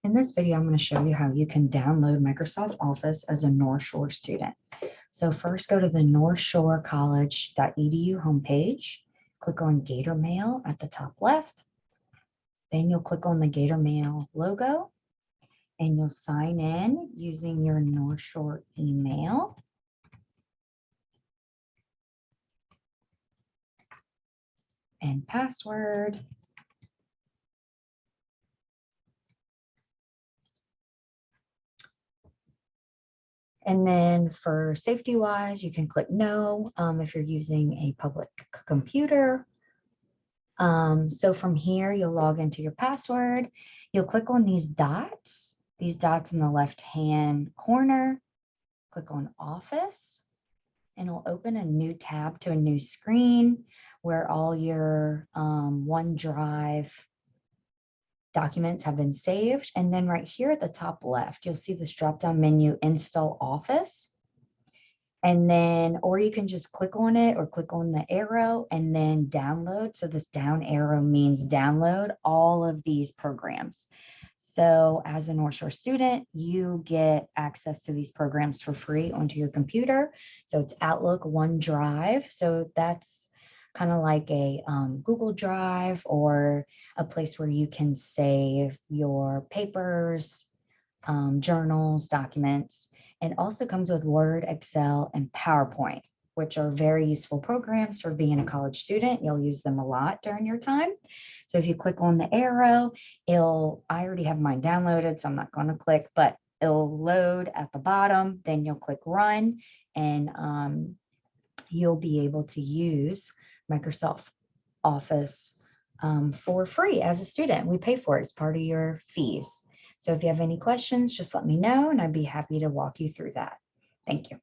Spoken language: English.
In this video, I'm going to show you how you can download Microsoft Office as a North Shore student. So first go to the northshorecollege.edu homepage, click on Gator Mail at the top left. Then you'll click on the Gator Mail logo and you'll sign in using your North Shore email. And password. And then for safety wise, you can click no if you're using a public computer. So from here, you'll log into your password. You'll click on these dots in the left-hand corner. Click on Office, and it'll open a new tab to a new screen where all your OneDrive documents have been saved. And then right here at the top left, you'll see this drop-down menu, Install Office. And then, or you can just click on it or click on the arrow and then download. So this down arrow means download all of these programs. So as a North Shore student, you get access to these programs for free onto your computer. So it's Outlook, OneDrive. So that's kind of like a Google Drive or a place where you can save your papers, journals, documents. And also comes with Word, Excel, and PowerPoint, which are very useful programs for being a college student. You'll use them a lot during your time. So if you click on the arrow, I already have mine downloaded, so I'm not going to click, but it'll load at the bottom. Then you'll click Run, and you'll be able to use Microsoft Office for free as a student. We pay for it. It's part of your fees. So if you have any questions, just let me know, and I'd be happy to walk you through that. Thank you.